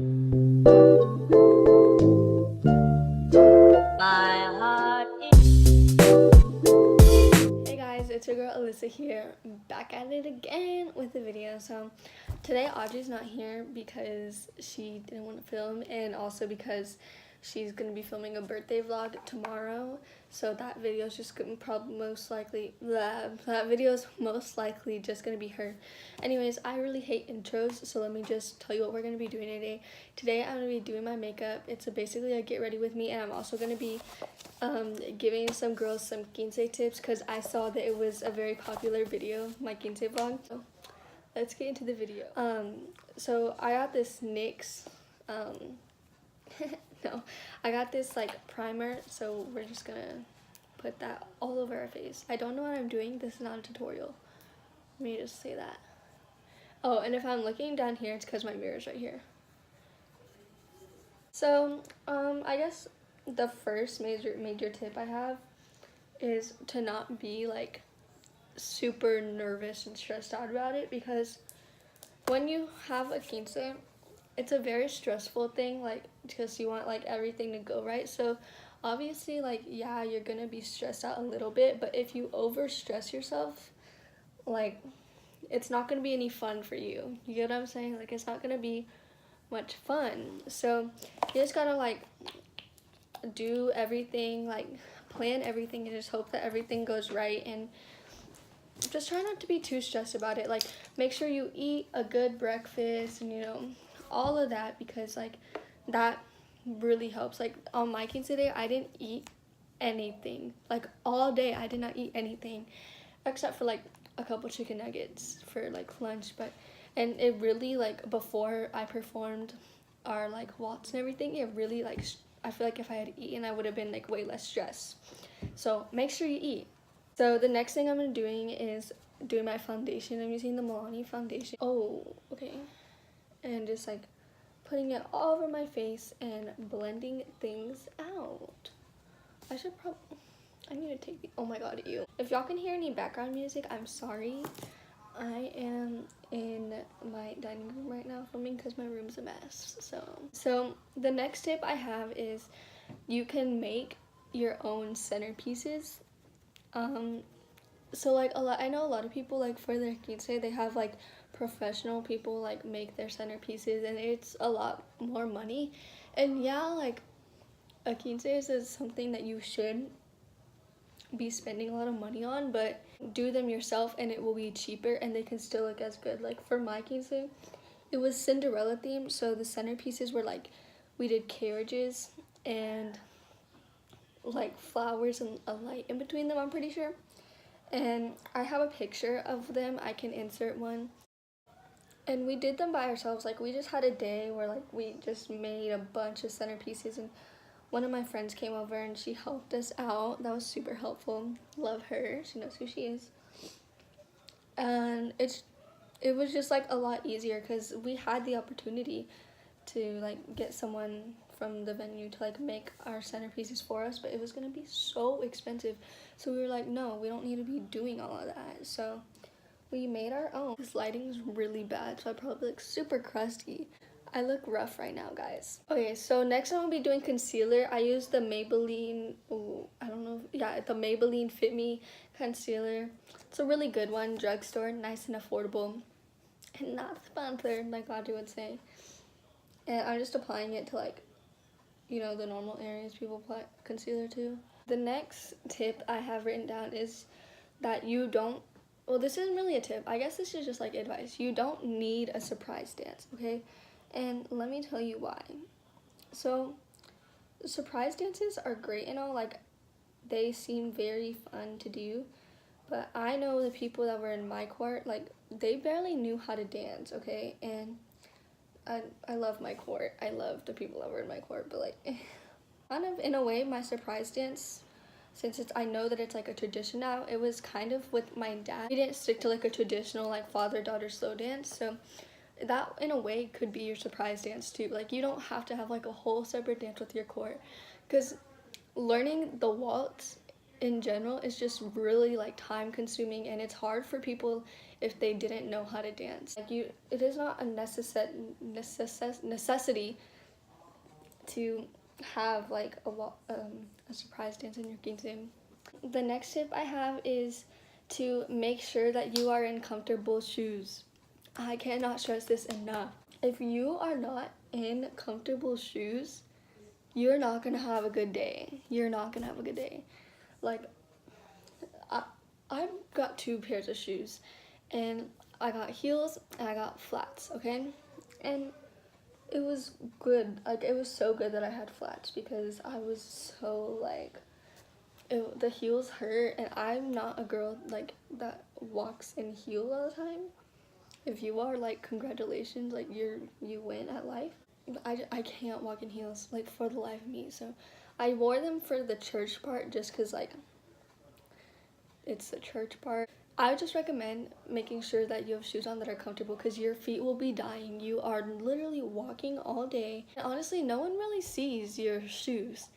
Hey guys, it's your girl Alyssa here, back at it again with a video. So today Audrey's not here because she didn't want to film, and also because she's gonna be filming a birthday vlog tomorrow. So that video is just gonna probably that video is most likely just gonna be her. Anyways, I really hate intros, so let me just tell you what we're gonna be doing today. Today I'm gonna be doing my makeup. It's basically a get ready with me, and I'm also gonna be giving some girls some quince tips because I saw that it was a very popular video, my quince vlog. So let's get into the video. So I got this NYX, no, I got this like primer, so we're just gonna put that all over our face. I don't know what I'm doing, this is not a tutorial. Let me just say that. Oh, and if I'm looking down here, it's because my mirror's right here. So, I guess the first major tip I have is to not be like super nervous and stressed out about it, because when you have a quince, it's a very stressful thing, like, because you want like everything to go right. So obviously, like, yeah, you're gonna be stressed out a little bit, but if you over stress yourself, like, it's not gonna be any fun for you. You get what I'm saying? Like, it's not gonna be much fun. So you just gotta like do everything, like plan everything, and just hope that everything goes right, and just try not to be too stressed about it. Like, make sure you eat a good breakfast and, you know, all of that, because like that really helps. Like on my quince day, I didn't eat anything. Like all day I did not eat anything except for like a couple chicken nuggets for like lunch. But and it really, like, before I performed our like waltz and everything, it really like I feel like if I had eaten, I would have been like way less stressed. So make sure you eat. So the next thing I'm doing is doing my foundation. I'm using the Milani foundation. Oh, okay. And just like putting it all over my face and blending things out. I need to take the, oh my god, ew. If y'all can hear any background music, I'm sorry. I am in my dining room right now filming because my room's a mess. So the next tip I have is you can make your own centerpieces. So like I know a lot of people, like for their quince, they have like professional people like make their centerpieces, and it's a lot more money. And yeah, like a quince is something that you should be spending a lot of money on, but do them yourself and it will be cheaper and they can still look as good. Like for my quince, it was Cinderella themed, so the centerpieces were like, we did carriages and like flowers and a light in between them, I'm pretty sure. And I have a picture of them, I can insert one. And we did them by ourselves. Like, we just had a day where like we just made a bunch of centerpieces, and one of my friends came over and she helped us out. That was super helpful. Love her, she knows who she is. And it was just like a lot easier because we had the opportunity to like get someone from the venue to like make our centerpieces for us, but it was gonna be so expensive. So we were like, no, we don't need to be doing all of that. So we made our own. This lighting is really bad, so I probably look super crusty. I look rough right now, guys. Okay, so next I'm gonna be doing concealer. I use the Maybelline, I don't know, yeah, the Maybelline Fit Me concealer. It's a really good one, drugstore, nice and affordable. And not sponsored, like Audrey would say. And I'm just applying it to like, you know, the normal areas people apply concealer to. The next tip I have written down is that you don't, well, this isn't really a tip. I guess this is just like advice. You don't need a surprise dance, okay? And let me tell you why. So, surprise dances are great and all, like, they seem very fun to do. But I know the people that were in my court, like, they barely knew how to dance, okay? And I love my court. I love the people that were in my court, but like, kind of in a way, my surprise dance, since I know that it's like a tradition now, it was kind of with my dad. He didn't stick to like a traditional like father-daughter slow dance, so that in a way could be your surprise dance too. Like, you don't have to have like a whole separate dance with your court, because learning the waltz in general is just really like time consuming, and it's hard for people if they didn't know how to dance. Like it is not a necessity to have like a surprise dance in your quince. The next tip I have is to make sure that you are in comfortable shoes. I cannot stress this enough. If you are not in comfortable shoes, you're not gonna have a good day. You're not gonna have a good day. Like, I've got 2 pairs of shoes, and I got heels and I got flats, okay? And it was good. Like, it was so good that I had flats because I was so like, the heels hurt, and I'm not a girl like that walks in heels all the time. If you are, like, congratulations, like you win at life. I can't walk in heels, like, for the life of me. So I wore them for the church part just because, like, it's the church part. I would just recommend making sure that you have shoes on that are comfortable because your feet will be dying. You are literally walking all day. And honestly, no one really sees your shoes.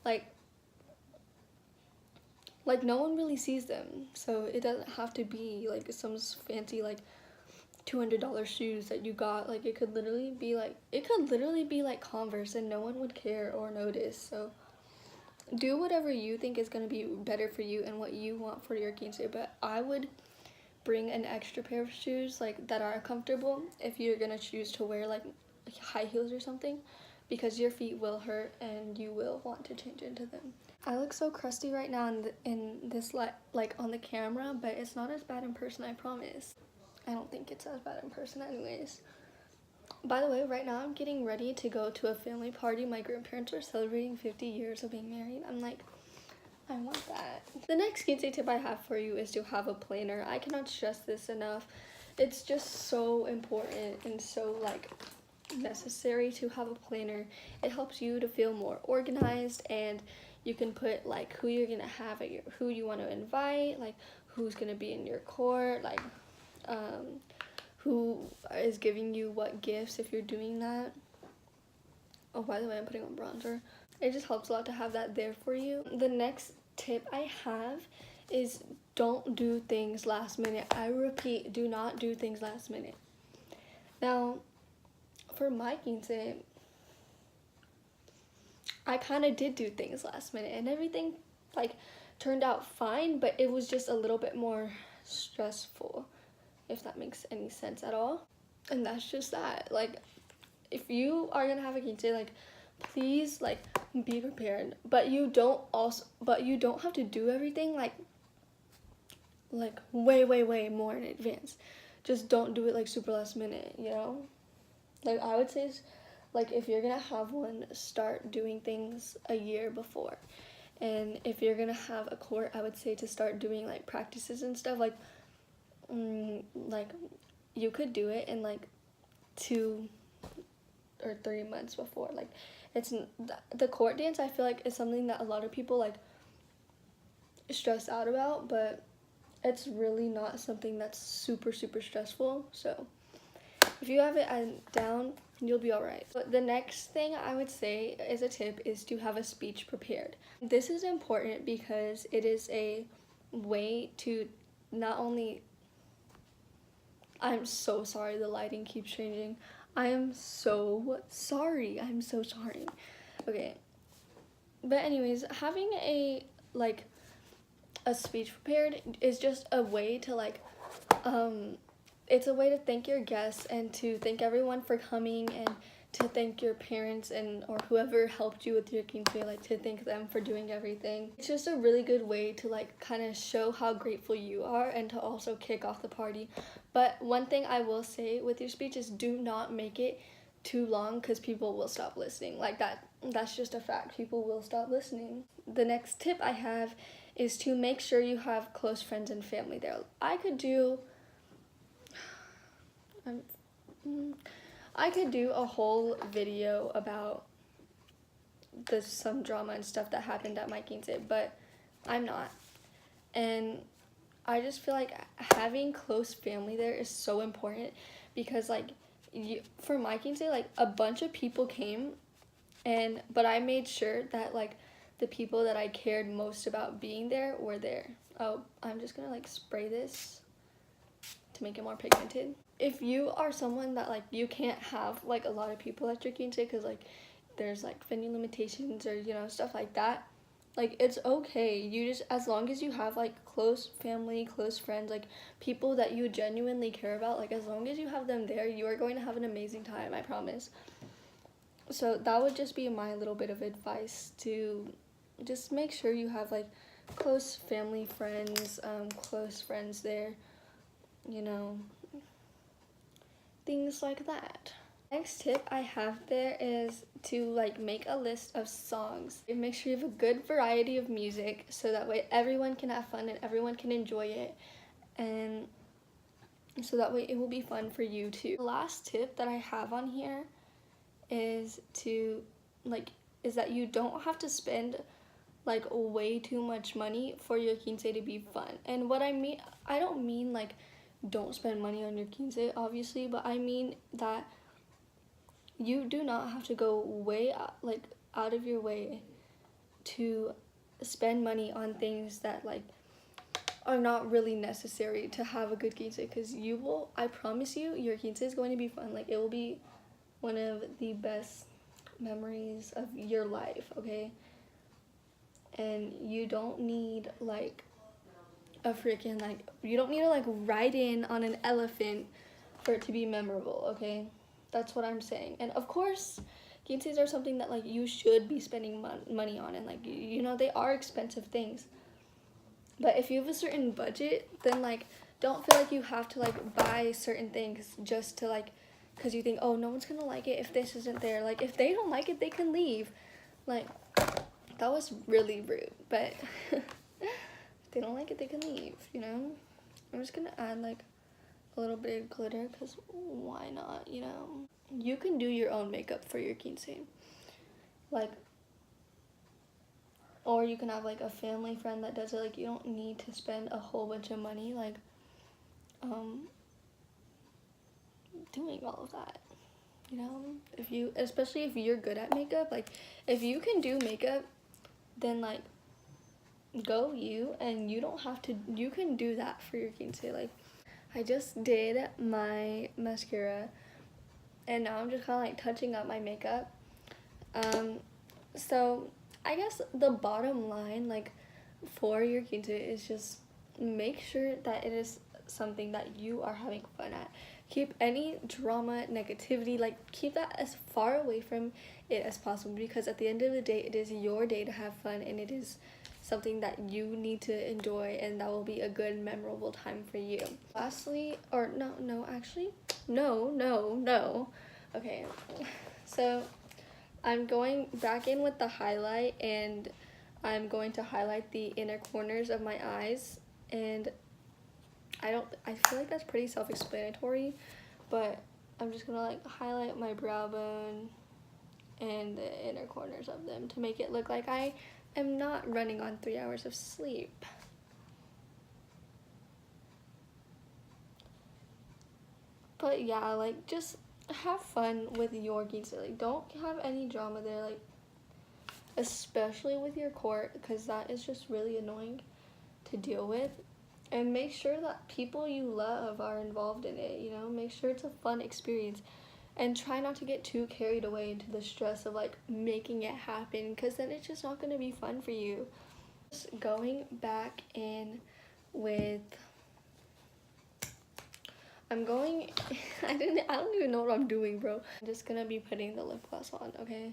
Like no one really sees them. So it doesn't have to be, like, some fancy, like, $200 shoes that you got. Like, it could literally be like Converse, and no one would care or notice. So do whatever you think is going to be better for you and what you want for your quince. But I would bring an extra pair of shoes, like, that are comfortable if you're going to choose to wear, like, high heels or something, because your feet will hurt and you will want to change into them. I look so crusty right now in this like on the camera, but it's not as bad in person, I promise. I don't think it's as bad in person anyways. By the way, right now I'm getting ready to go to a family party. My grandparents are celebrating 50 years of being married. I'm like, I want that. The next quince tip I have for you is to have a planner. I cannot stress this enough. It's just so important and so, like, necessary to have a planner. It helps you to feel more organized, and you can put, like, who you're gonna have at who you want to invite, like, who's gonna be in your court, like, who is giving you what gifts if you're doing that. Oh, by the way, I'm putting on bronzer. It just helps a lot to have that there for you. The next tip I have is don't do things last minute. I repeat, do not do things last minute. Now, for my quince, I kind of did do things last minute, and everything, like, turned out fine, but it was just a little bit more stressful, if that makes any sense at all. And that's just that. Like, if you are gonna have a quince, like, please, like, be prepared, but you don't have to do everything like way more in advance. Just don't do it like super last minute, you know? Like, I would say, like, if you're gonna have one, start doing things a year before. And if you're gonna have a court, I would say to start doing, like, practices and stuff. Like, you could do it in, like, 2 or 3 months before. Like, it's the court dance, I feel like, is something that a lot of people, like, stress out about, but it's really not something that's super stressful. So if you have it down, you'll be all right. But the next thing I would say as a tip is to have a speech prepared. This is important because it is a way to not only... I'm so sorry, the lighting keeps changing. I am so sorry. I'm so sorry. Okay. But anyways, having a speech prepared is just a way to, like, it's a way to thank your guests and to thank everyone for coming, and to thank your parents or whoever helped you with your quince, like, to thank them for doing everything. It's just a really good way to, like, kind of show how grateful you are and to also kick off the party. But one thing I will say with your speech is do not make it too long, because people will stop listening. Like, that's just a fact. People will stop listening. The next tip I have is to make sure you have close friends and family there. I could do a whole video about some drama and stuff that happened at my quince, but I'm not. And I just feel like having close family there is so important, because, like, for my quince, like, a bunch of people came, but I made sure that, like, the people that I cared most about being there were there. Oh, I'm just gonna like spray this to make it more pigmented. If you are someone that like you can't have like a lot of people at your quince because like there's like venue limitations or you know stuff like that, like it's okay. You just, as long as you have like close family, close friends, like people that you genuinely care about, like as long as you have them there, you are going to have an amazing time, I promise. So that would just be my little bit of advice, to just make sure you have like close family, friends, close friends there, you know, things like that. Next tip I have there is to like make a list of songs. And make sure you have a good variety of music so that way everyone can have fun and everyone can enjoy it, and so that way it will be fun for you too. The last tip that I have on here is that you don't have to spend like way too much money for your quince to be fun. And what I mean, I don't mean like don't spend money on your quince obviously, but I mean that you do not have to go way out of your way to spend money on things that like are not really necessary to have a good quince, because I promise you, your quince is going to be fun. Like it will be one of the best memories of your life, okay? And you don't need like you don't need to like ride in on an elephant for it to be memorable, okay? That's what I'm saying. And of course, quinces are something that like you should be spending money on, and like you know they are expensive things. But if you have a certain budget, then like don't feel like you have to like buy certain things just to like, because you think, oh, no one's gonna like it if this isn't there. Like if they don't like it, they can leave. Like that was really rude, but if they don't like it, they can leave, you know? I'm just gonna add like a little bit of glitter, because why not, you know? You can do your own makeup for your quince. Like, or you can have like a family friend that does it. Like you don't need to spend a whole bunch of money like doing all of that, you know? Especially if you're good at makeup, like if you can do makeup, then like go you, and you don't have to, you can do that for your quince. Like I just did my mascara and now I'm just kind of like touching up my makeup. So I guess the bottom line like for your quince is just make sure that it is something that you are having fun at. Keep any drama, negativity, like keep that as far away from it as possible, because at the end of the day, it is your day to have fun, and it is something that you need to enjoy, and that will be a good, memorable time for you. Lastly, or no. Okay, so I'm going back in with the highlight, and I'm going to highlight the inner corners of my eyes, and I feel like that's pretty self-explanatory, but I'm just gonna like highlight my brow bone and the inner corners of them to make it look like I am not running on 3 hours of sleep. But yeah, like just have fun with your quince. Like don't have any drama there, like especially with your court, because that is just really annoying to deal with. And make sure that people you love are involved in it, you know? Make sure it's a fun experience. And try not to get too carried away into the stress of like making it happen, because then it's just not going to be fun for you. Just going back in with, I don't even know what I'm doing, bro. I'm just going to be putting the lip gloss on, okay?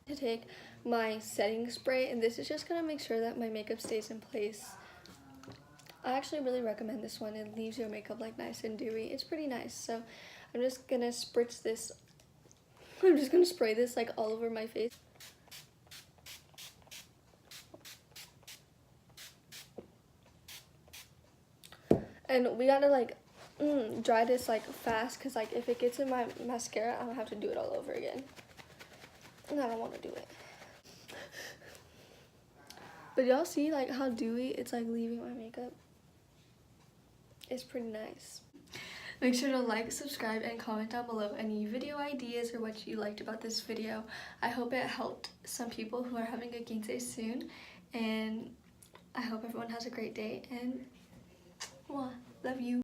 To take my setting spray, and this is just gonna make sure that my makeup stays in place. I actually really recommend this one. It leaves your makeup like nice and dewy. It's pretty nice. So I'm just gonna spritz this. I'm just gonna spray this like all over my face. And we gotta like dry this like fast, because like if it gets in my mascara, I'm gonna have to do it all over again. And I don't want to do it. But y'all see like how dewy it's like leaving my makeup? It's pretty nice. Make sure to like, subscribe, and comment down below any video ideas or what you liked about this video. I hope it helped some people who are having a quince soon, and I hope everyone has a great day, and mwah, love you.